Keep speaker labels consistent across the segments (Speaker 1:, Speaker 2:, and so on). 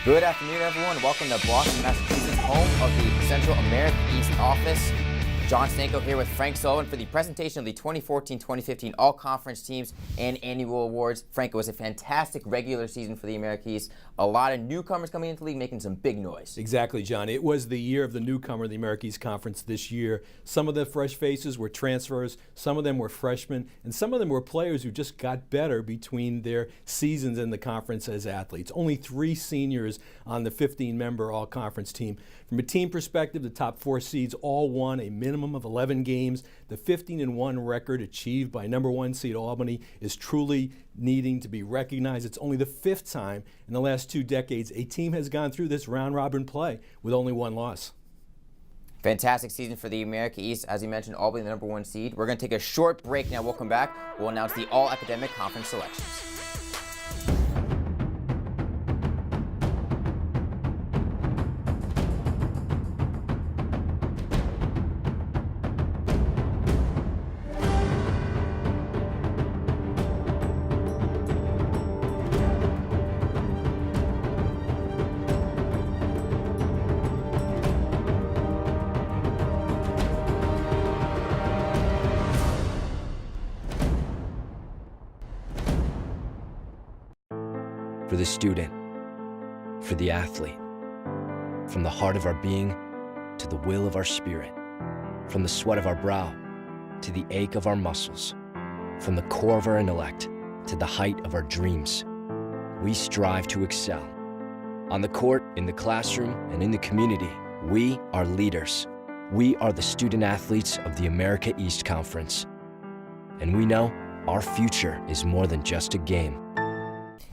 Speaker 1: Good afternoon, everyone. Welcome to Boston, Massachusetts, home of the Central America East office. John Stanko here with Frank Sullivan for the presentation of the 2014-2015 All-Conference Teams and Annual Awards. Frank, it was a fantastic regular season for the America East. A lot of newcomers coming into the league making some big noise.
Speaker 2: Exactly, John. It was the year of the newcomer of the America East Conference this year. Some of the fresh faces were transfers, some of them were freshmen, and some of them were players who just got better between their seasons in the conference as athletes. Only 3 seniors on the 15-member All-Conference team. From a team perspective, the top 4 seeds all won a minimum of 11 games. The 15-1 record achieved by number 1 seed Albany is truly needing to be recognized. It's only the 5th time in the last 2 decades a team has gone through this round-robin play with only 1 loss.
Speaker 1: Fantastic season for the America East. As you mentioned, Albany, the number 1 seed. We're going to take a short break now. We'll come back. We'll announce the all-academic conference selections.
Speaker 3: For the student, for the athlete, from the heart of our being to the will of our spirit, from the sweat of our brow to the ache of our muscles, from the core of our intellect to the height of our dreams, we strive to excel. On the court, in the classroom, and in the community, we are leaders. We are the student athletes of the America East Conference. And we know our future is more than just a game.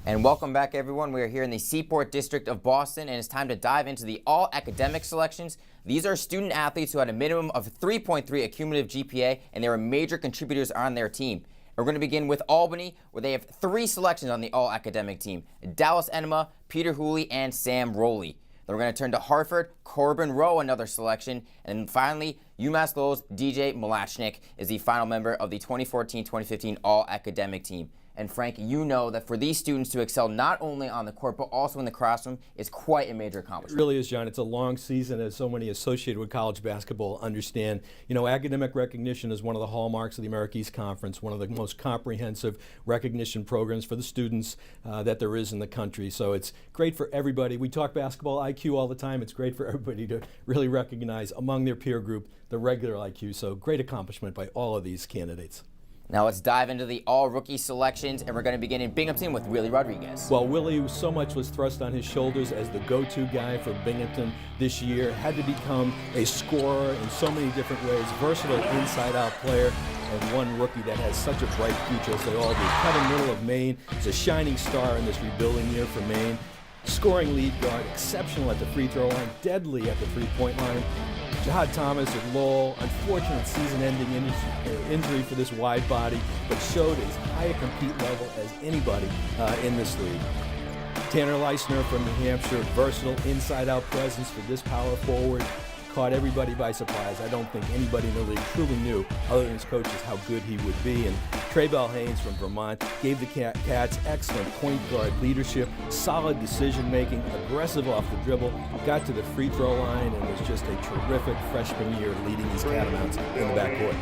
Speaker 1: And welcome back, everyone. We are here in the Seaport District of Boston, and it's time to dive into the all-academic selections. These are student athletes who had a minimum of 3.3 accumulative GPA, and they were major contributors on their team. And we're going to begin with Albany, where they have 3 selections on the all-academic team: Dallas Enema, Peter Hooley, and Sam Rowley. Then we're going to turn to Hartford, Corbin Rowe, another selection. And finally, UMass Lowell's DJ Malachnik is the final member of the 2014-2015 all-academic team. And Frank, you know that for these students to excel not only on the court but also in the classroom is quite a major accomplishment.
Speaker 2: It really is, John. It's a long season, as so many associated with college basketball understand. You know, academic recognition is one of the hallmarks of the America East Conference, one of the most comprehensive recognition programs for the students that there is in the country. So it's great for everybody. We talk basketball IQ all the time. It's great for everybody to really recognize among their peer group the regular IQ. So great accomplishment by all of these candidates.
Speaker 1: Now let's dive into the all-rookie selections, and we're going to begin in Binghamton with Willie Rodriguez.
Speaker 2: Well, Willie, so much was thrust on his shoulders as the go-to guy for Binghamton this year. Had to become a scorer in so many different ways, versatile inside-out player, and one rookie that has such a bright future, as they all do. Cut in middle of Maine, is a shining star in this rebuilding year for Maine. Scoring lead guard, exceptional at the free throw line, deadly at the three-point line. Jihad Thomas at Lowell, unfortunate season-ending injury for this wide body, but showed as high a compete level as anybody in this league. Tanner Leisner from New Hampshire, versatile inside-out presence for this power forward. Caught everybody by surprise. I don't think anybody in the league truly knew, other than his coaches, how good he would be. And Traybell Haynes from Vermont gave the Cats excellent point guard leadership, solid decision-making, aggressive off the dribble, got to the free throw line, and was just a terrific freshman year leading these Catamounts in the backcourt.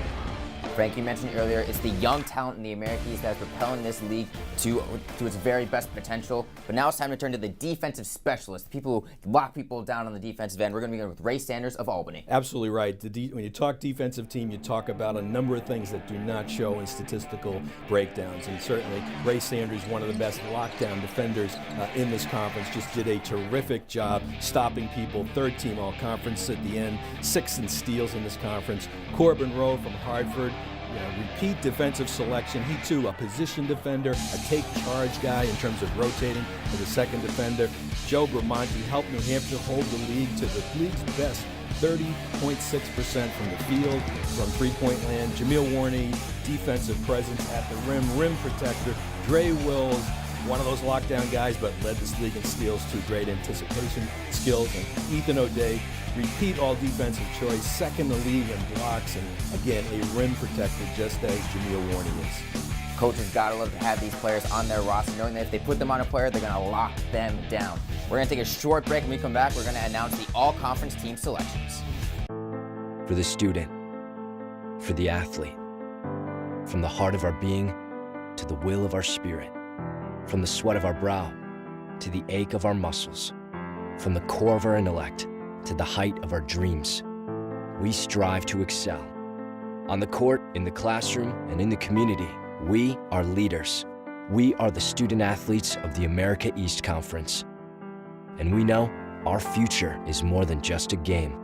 Speaker 1: Frank, you mentioned earlier, it's the young talent in the America East that is propelling this league to its very best potential. But now it's time to turn to the defensive specialists, people who lock people down on the defensive end. We're going to begin with Ray Sanders of Albany.
Speaker 2: Absolutely right. When you talk defensive team, you talk about a number of things that do not show in statistical breakdowns. And certainly, Ray Sanders, one of the best lockdown defenders in this conference, just did a terrific job stopping people. 3rd team all-conference at the end, 6th in steals in this conference. Corbin Rowe from Hartford. Repeat defensive selection. He too, a position defender, a take charge guy in terms of rotating as a second defender. Joe Bramonti helped New Hampshire hold the league to the league's best 30.6% from the field, from three-point land. Jameel Warney, defensive presence at the rim protector. Dre Wills, one of those lockdown guys, but led this league in steals to great anticipation skills. And Ethan O'Day, repeat all defensive choice, second the league in blocks, and again, a rim protector just as Jameel Warney is.
Speaker 1: Coaches gotta love to have these players on their roster, knowing that if they put them on a player, they're gonna lock them down. We're gonna take a short break. When we come back, we're gonna announce the all-conference team selections.
Speaker 3: For the student, for the athlete, from the heart of our being to the will of our spirit, from the sweat of our brow to the ache of our muscles, from the core of our intellect to the height of our dreams, we strive to excel. On the court, in the classroom, and in the community, we are leaders. We are the student athletes of the America East Conference. And we know our future is more than just a game.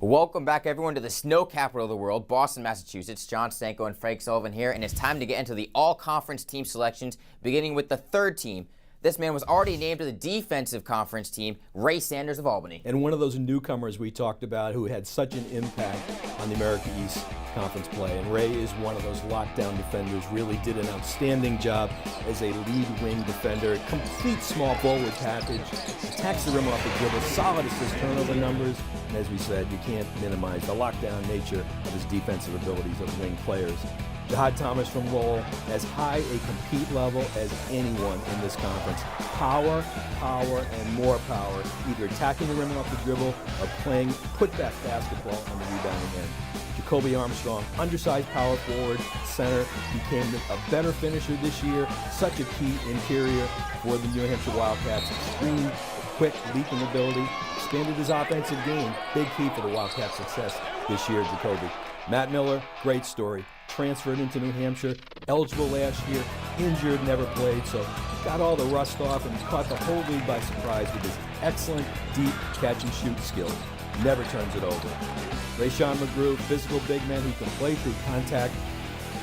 Speaker 1: Welcome back, everyone, to the snow capital of the world, Boston, Massachusetts. John Stanko and Frank Sullivan here, and it's time to get into the all-conference team selections, beginning with the third team. This man was already named to the defensive conference team, Ray Sanders of Albany.
Speaker 2: And one of those newcomers we talked about who had such an impact on the America East Conference play. And Ray is one of those lockdown defenders, really did an outstanding job as a lead wing defender. Complete small forward package, attacks the rim off the dribble, solid assist turnover numbers. And as we said, you can't minimize the lockdown nature of his defensive abilities of wing players. Jahad Thomas from Lowell has high a compete level as anyone in this conference. Power, and more power, either attacking the rim off the dribble or playing putback basketball on the rebounding end. Jacoby Armstrong, undersized power forward, center, became a better finisher this year. Such a key interior for the New Hampshire Wildcats. Extreme, quick, leaping ability. Expanded his offensive game. Big key for the Wildcats' success this year, Jacoby. Matt Miller, great story. Transferred into New Hampshire, eligible last year, injured, never played, so got all the rust off and caught the whole league by surprise with his excellent, deep catch-and-shoot skills. Never turns it over. Rayshawn McGrew, physical big man who can play through contact,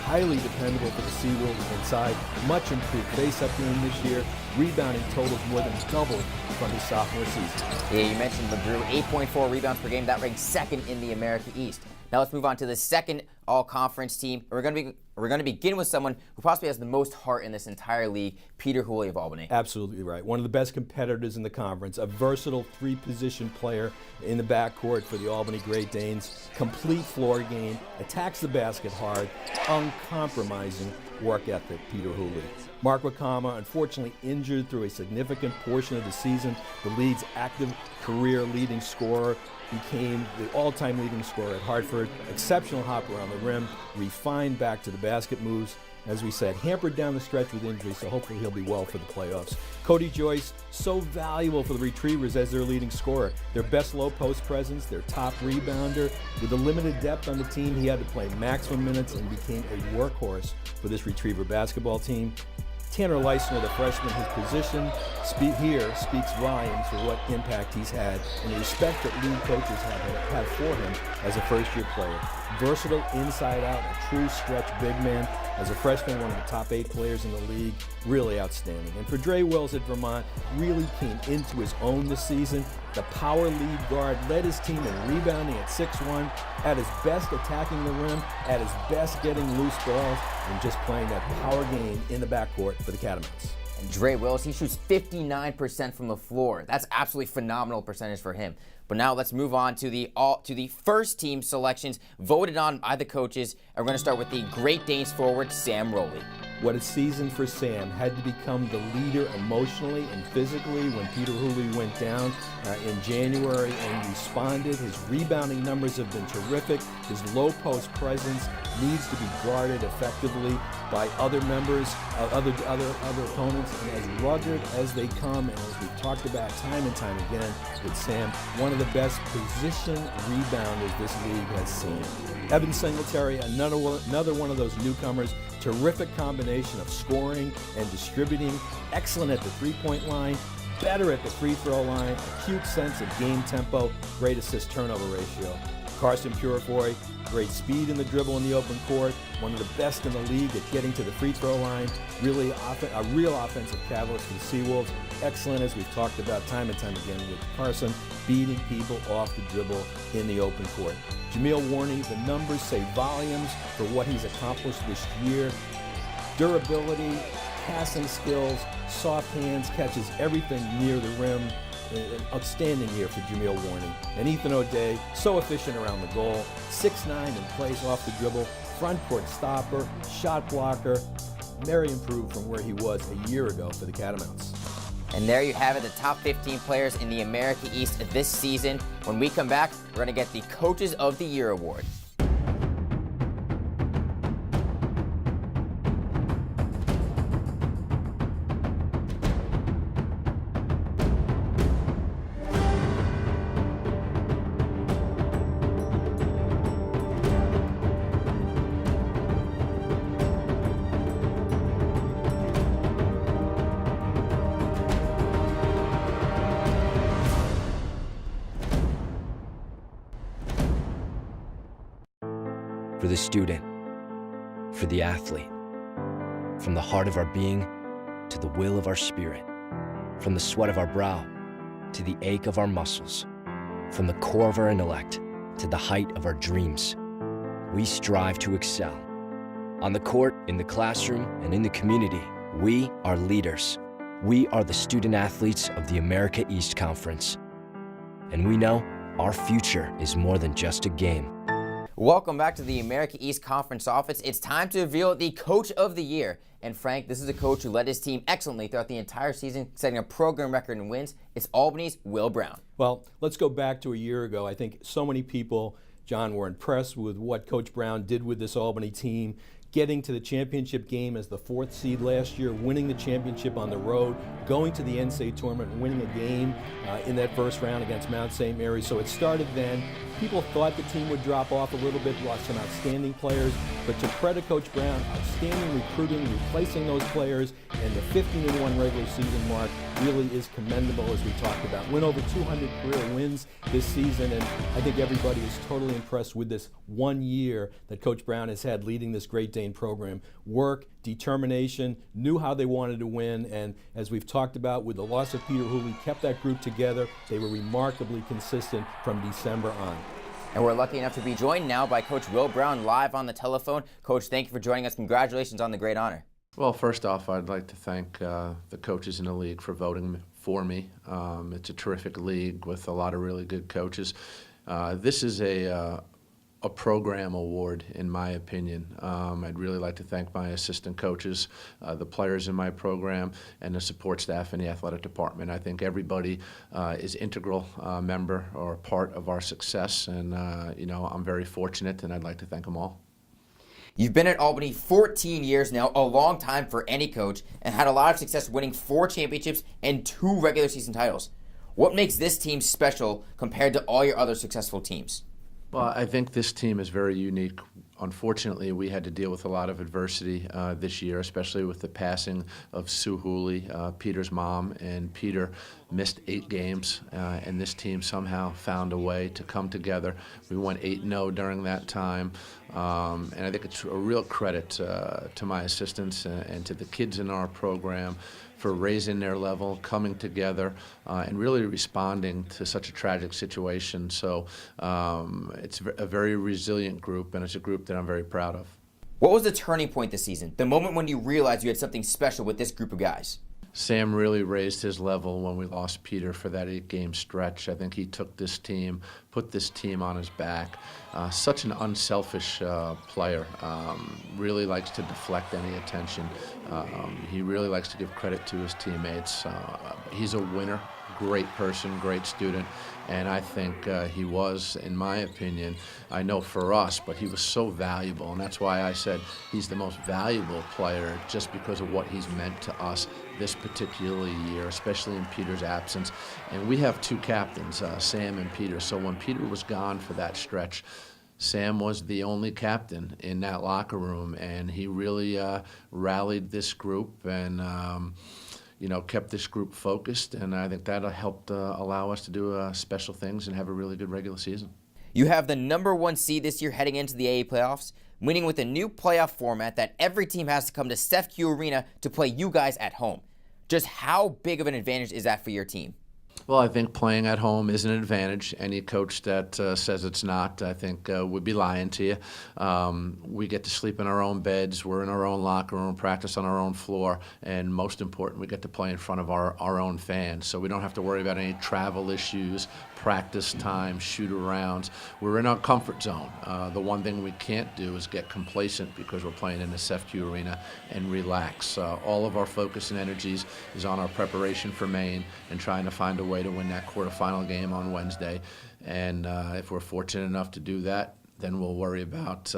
Speaker 2: highly dependable for the Seawolves inside, much improved face-up game this year, rebounding totals more than doubled from his sophomore season.
Speaker 1: Yeah, you mentioned McGrew, 8.4 rebounds per game. That ranks second in the America East. Now let's move on to the second all-conference team. We're going to begin with someone who possibly has the most heart in this entire league, Peter Hooley of Albany.
Speaker 2: Absolutely right. One of the best competitors in the conference, a versatile three-position player in the backcourt for the Albany Great Danes. Complete floor game, attacks the basket hard, uncompromising work ethic, Peter Hooley. Mark Wakama, unfortunately injured through a significant portion of the season. The league's active career leading scorer, became the all-time leading scorer at Hartford. Exceptional hop around the rim, refined back to the basket moves. As we said, hampered down the stretch with injury, so hopefully he'll be well for the playoffs. Cody Joyce, so valuable for the Retrievers as their leading scorer. Their best low post presence, their top rebounder. With the limited depth on the team, he had to play maximum minutes and became a workhorse for this Retriever basketball team. Tanner Leisner, the freshman, his position here speaks volumes for what impact he's had and the respect that league coaches have for him as a first-year player. Versatile inside out, a true stretch big man. As a freshman, one of the top 8 players in the league, really outstanding. And for Dre Wills at Vermont, really came into his own this season. The power lead guard led his team in rebounding at 6'1", at his best attacking the rim, at his best getting loose balls, and just playing that power game in the backcourt for the Catamounts.
Speaker 1: And Dre Wills, he shoots 59% from the floor. That's absolutely phenomenal percentage for him. But now let's move on to the first team selections voted on by the coaches. And we're going to start with the Great Danes forward, Sam Rowley.
Speaker 2: What a season for Sam. Had to become the leader emotionally and physically when Peter Hooley went down in January and responded. His rebounding numbers have been terrific. His low post presence needs to be guarded effectively by other members, other opponents, and as rugged as they come, and as we've talked about time and time again with Sam, one of the best position rebounders this league has seen. Evan Singletary, another one of those newcomers, terrific combination of scoring and distributing, excellent at the three-point line, better at the free throw line, acute sense of game tempo, great assist turnover ratio. Carson Purifoy, great speed in the dribble in the open court, one of the best in the league at getting to the free throw line. Really a real offensive catalyst for the Seawolves. Excellent, as we've talked about time and time again with Carson, beating people off the dribble in the open court. Jameel Warney, the numbers say volumes for what he's accomplished this year. Durability, passing skills, soft hands, catches everything near the rim. An outstanding year for Jameel Warney. And Ethan O'Day, so efficient around the goal, 6'9" and plays off the dribble, front court stopper, shot blocker, very improved from where he was a year ago for the Catamounts.
Speaker 1: And there you have it, the top 15 players in the America East this season. When we come back, we're going to get the Coaches of the Year award.
Speaker 3: For the student, for the athlete, from the heart of our being to the will of our spirit, from the sweat of our brow to the ache of our muscles, from the core of our intellect to the height of our dreams, we strive to excel. On the court, in the classroom, and in the community, we are leaders. We are the student athletes of the America East Conference. And we know our future is more than just a game.
Speaker 1: Welcome back to the America East Conference office. It's time to reveal the Coach of the Year. And Frank, this is a coach who led his team excellently throughout the entire season, setting a program record in wins. It's Albany's Will Brown.
Speaker 2: Well, let's go back to a year ago. I think so many people, John, were impressed with what Coach Brown did with this Albany team, getting to the championship game as the 4th seed last year, winning the championship on the road, going to the NCAA tournament, winning a game in that first round against Mount St. Mary's. So it started then. People thought the team would drop off a little bit, lost some outstanding players, but to credit Coach Brown, outstanding recruiting, replacing those players, and the 15-1 regular season mark really is commendable, as we talked about. Win over 200 career wins this season, and I think everybody is totally impressed with this 1 year that Coach Brown has had leading this Great Dane program. Work, determination, knew how they wanted to win, and as we've talked about with the loss of Peter Hooley, kept that group together. They were remarkably consistent from December on.
Speaker 1: And we're lucky enough to be joined now by Coach Will Brown live on the telephone. Coach, thank you for joining us. Congratulations on the great honor.
Speaker 4: Well, first off, I'd like to thank the coaches in the league for voting for me. It's a terrific league with a lot of really good coaches. This is a program award, in my opinion. I'd really like to thank my assistant coaches, the players in my program, and the support staff in the athletic department. I think everybody is integral member or part of our success, and I'm very fortunate, and I'd like to thank them all.
Speaker 1: You've been at Albany 14 years now, a long time for any coach, and had a lot of success winning 4 championships and 2 regular season titles. What makes this team special compared to all your other successful teams?
Speaker 4: Well, I think this team is very unique. Unfortunately, we had to deal with a lot of adversity this year, especially with the passing of Sue Hooley, Peter's mom, and Peter missed 8 games, and this team somehow found a way to come together. We went 8-0 during that time, and I think it's a real credit to my assistants and to the kids in our program for raising their level, coming together, and really responding to such a tragic situation. So it's a very resilient group, and it's a group that I'm very proud of.
Speaker 1: What was the turning point this season, the moment when you realized you had something special with this group of guys?
Speaker 4: Sam really raised his level when we lost Peter for that 8-game stretch. I think he took this team, put this team on his back. Such an unselfish player. Really likes to deflect any attention. He really likes to give credit to his teammates. He's a winner, great person, great student, and I think he was, in my opinion, I know for us, but he was so valuable, and that's why I said he's the most valuable player, just because of what he's meant to us this particular year, especially in Peter's absence. And we have 2 captains, Sam and Peter, so when Peter was gone for that stretch, Sam was the only captain in that locker room, and he really rallied this group and kept this group focused, and I think that helped allow us to do special things and have a really good regular season.
Speaker 1: You have the #1 seed this year heading into the AA playoffs, winning with a new playoff format that every team has to come to Steph Q Arena to play you guys at home. Just how big of an advantage is that for your team?
Speaker 4: Well, I think playing at home is an advantage. Any coach that says it's not, I think, would be lying to you. We get to sleep in our own beds. We're in our own locker room, practice on our own floor, and most important, we get to play in front of our own fans. So we don't have to worry about any travel issues, practice time, shoot-arounds. We're in our comfort zone. The one thing we can't do is get complacent because we're playing in the SFQ Arena and relax. All of our focus and energies is on our preparation for Maine and trying to find a way to win that quarterfinal game on Wednesday. And if we're fortunate enough to do that, then we'll worry about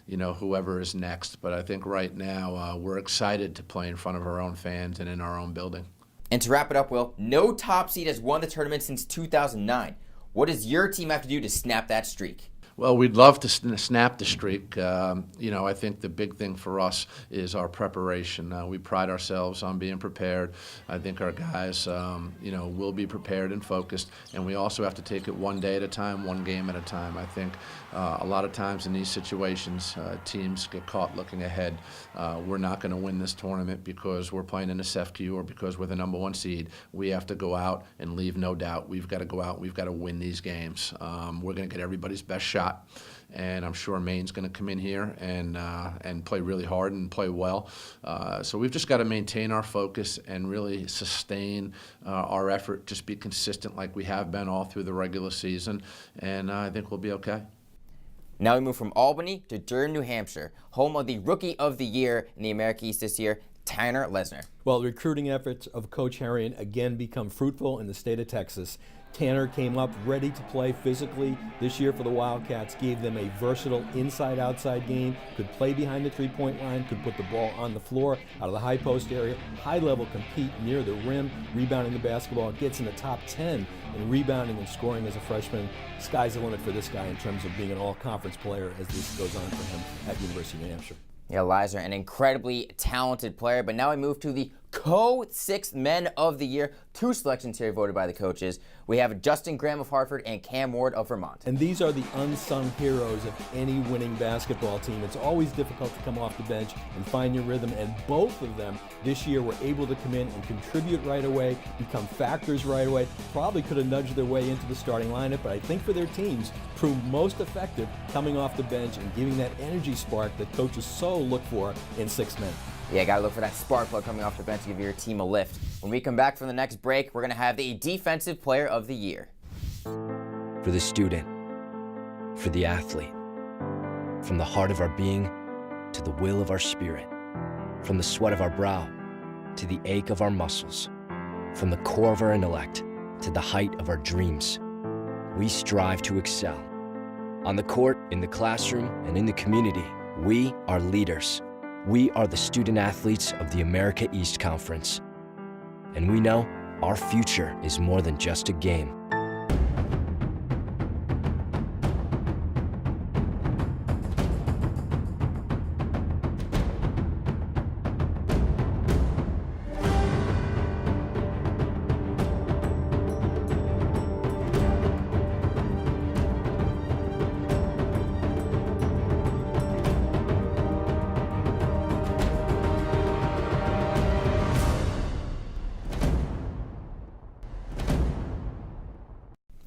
Speaker 4: whoever is next. But I think right now we're excited to play in front of our own fans and in our own building.
Speaker 1: And to wrap it up, Will, no top seed has won the tournament since 2009. What does your team have to do to snap that streak?
Speaker 4: Well, we'd love to snap the streak. I think the big thing for us is our preparation. We pride ourselves on being prepared. I think our guys, will be prepared and focused. And we also have to take it one day at a time, one game at a time. I think a lot of times in these situations, teams get caught looking ahead. We're not going to win this tournament because we're playing in the SFQ or because we're the #1 seed. We have to go out and leave no doubt. We've got to go out. We've got to win these games. We're going to get everybody's best shot. And I'm sure Maine's going to come in here and play really hard and play well. So we've just got to maintain our focus and really sustain our effort, just be consistent like we have been all through the regular season, and I think we'll be okay.
Speaker 1: Now we move from Albany to Durham, New Hampshire, home of the Rookie of the Year in the America East this year, Tanner Lesnar.
Speaker 2: Well, the recruiting efforts of Coach Herrion again become fruitful in the state of Texas. Tanner came up ready to play physically this year for the Wildcats, gave them a versatile inside-outside game, could play behind the three-point line, could put the ball on the floor, out of the high post area, high-level compete near the rim, rebounding the basketball, gets in the top 10 in rebounding and scoring as a freshman. Sky's the limit for this guy in terms of being an all-conference player as this goes on for him at University of New Hampshire.
Speaker 1: Yeah, Lesnar, an incredibly talented player, but now we move to the co-6th Men of the Year. 2 selections here voted by the coaches. We have Justin Graham of Hartford and Cam Ward of Vermont.
Speaker 2: And these are the unsung heroes of any winning basketball team. It's always difficult to come off the bench and find your rhythm, and both of them this year were able to come in and contribute right away, become factors right away. Probably could have nudged their way into the starting lineup, but I think for their teams, proved most effective coming off the bench and giving that energy spark that coaches so look for in 6 men.
Speaker 1: Yeah, got to look for that spark plug coming off the bench to give your team a lift. When we come back from the next break, we're going to have the Defensive Player of the Year.
Speaker 3: For the student, for the athlete, from the heart of our being to the will of our spirit, from the sweat of our brow to the ache of our muscles, from the core of our intellect to the height of our dreams, we strive to excel. On the court, in the classroom, and in the community, we are leaders. We are the student athletes of the America East Conference. And we know our future is more than just a game.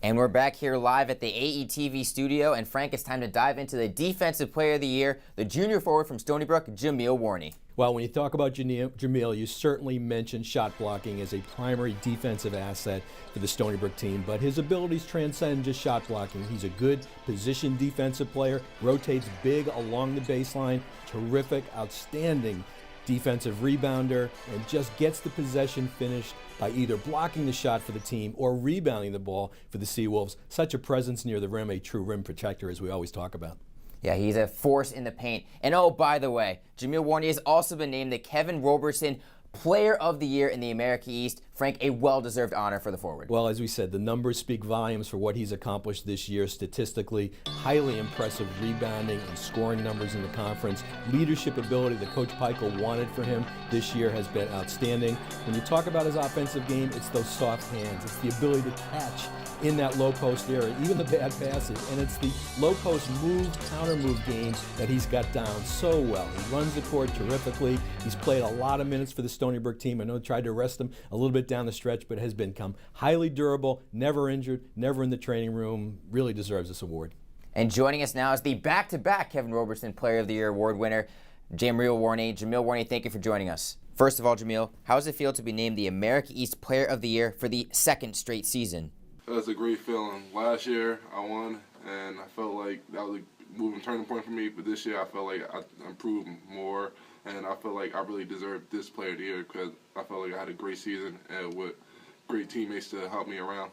Speaker 1: And we're back here live at the AETV studio, and Frank, it's time to dive into the Defensive Player of the Year, the junior forward from Stony Brook, Jameel Warney.
Speaker 2: Well, when you talk about Jameel, you certainly mention shot blocking as a primary defensive asset for the Stony Brook team, but his abilities transcend just shot blocking. He's a good position defensive player, rotates big along the baseline, terrific, outstanding defensive rebounder, and just gets the possession finished by either blocking the shot for the team or rebounding the ball for the Seawolves. Such a presence near the rim, a true rim protector, as we always talk about.
Speaker 1: Yeah, he's a force in the paint. And oh, by the way, Jameel Warney has also been named the Kevin Roberson Player of the Year in the America East. Frank, a well-deserved honor for the forward.
Speaker 2: Well, as we said, the numbers speak volumes for what he's accomplished this year statistically. Highly impressive rebounding and scoring numbers in the conference. Leadership ability that Coach Peichel wanted for him this year has been outstanding. When you talk about his offensive game, it's those soft hands. It's the ability to catch in that low post area, even the bad passes. And it's the low post move, counter move game that he's got down so well. He runs the court terrifically. He's played a lot of minutes for the Stony Brook team. I know they tried to rest him a little bit down the stretch, but has become highly durable, never injured, never in the training room. Really deserves this award.
Speaker 1: And joining us now is the back-to-back Kevin Robertson Player of the Year award winner, Jamil Warney. Jamil Warney, thank you for joining us. First of all, Jamil, how does it feel to be named the America East Player of the Year for the second straight season?
Speaker 5: That's a great feeling. Last year I won, and I felt like that was a moving turning point for me. But this year I felt like I improved more, and I felt like I really deserved this Player of the Year because I felt like I had a great season and with great teammates to help me around.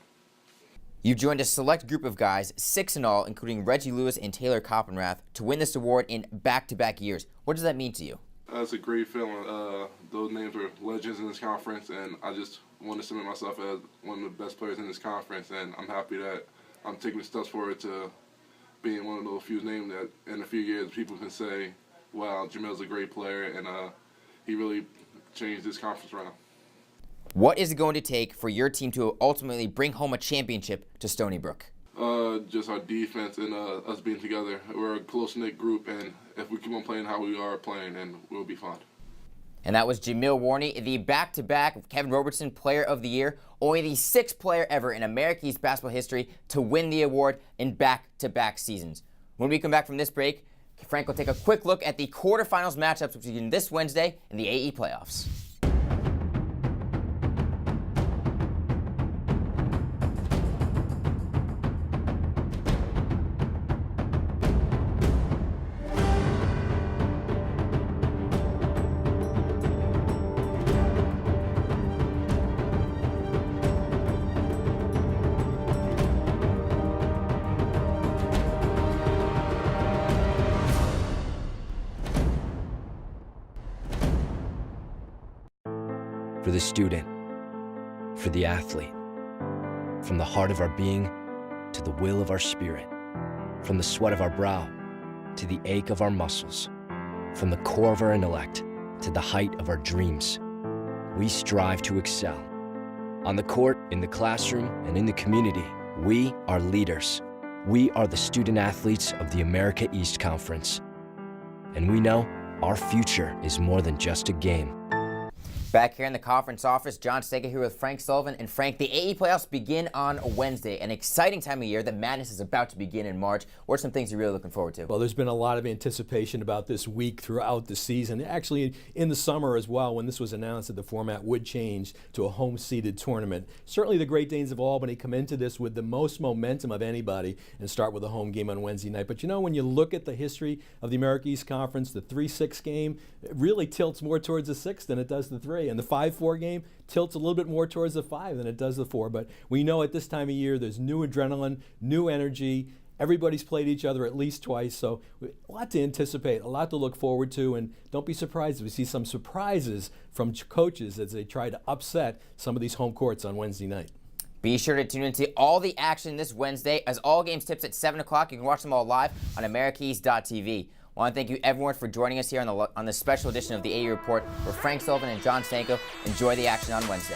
Speaker 1: You've joined a select group of guys, 6 in all, including Reggie Lewis and Taylor Coppenrath, to win this award in back-to-back years. What does that mean to you?
Speaker 5: That's a great feeling. Those names are legends in this conference, and I just want to cement myself as one of the best players in this conference, and I'm happy that I'm taking steps forward to being one of those few names that in a few years people can say, wow, Jamil's a great player, and he really changed this conference around.
Speaker 1: What is it going to take for your team to ultimately bring home a championship to Stony Brook?
Speaker 5: Just our defense and us being together. We're a close-knit group, and if we keep on playing how we are playing, then we'll be fine.
Speaker 1: And that was Jamil Warney, the back-to-back Kevin Robertson Player of the Year, only the 6th player ever in America East basketball history to win the award in back-to-back seasons. When we come back from this break, Frank will take a quick look at the quarterfinals matchups which begin this Wednesday in the AE playoffs.
Speaker 3: For the student, for the athlete, from the heart of our being to the will of our spirit, from the sweat of our brow to the ache of our muscles, from the core of our intellect to the height of our dreams, we strive to excel. On the court, in the classroom, and in the community, we are leaders. We are the student athletes of the America East Conference. And we know our future is more than just a game.
Speaker 1: Back here in the conference office, John Stega here with Frank Sullivan. And Frank, the AE playoffs begin on Wednesday, an exciting time of year. The madness is about to begin in March. What are some things you're really looking forward to?
Speaker 2: Well, there's been a lot of anticipation about this week throughout the season. Actually, in the summer as well, when this was announced that the format would change to a home-seeded tournament. Certainly the Great Danes of Albany come into this with the most momentum of anybody and start with a home game on Wednesday night. But you know, when you look at the history of the America East Conference, the 3-6 game, it really tilts more towards the 6 than it does the 3. And the 5-4 game tilts a little bit more towards the 5 than it does the 4. But we know at this time of year there's new adrenaline, new energy. Everybody's played each other at least twice, so a lot to anticipate, a lot to look forward to, and don't be surprised if we see some surprises from coaches as they try to upset some of these home courts on Wednesday night.
Speaker 1: Be sure to tune into all the action this Wednesday as all games tips at 7 o'clock. You can watch them all live on AmericaEast.tv. I want to thank you, everyone, for joining us here on the special edition of the AE Report, where Frank Sullivan and John Stanko enjoy the action on Wednesday.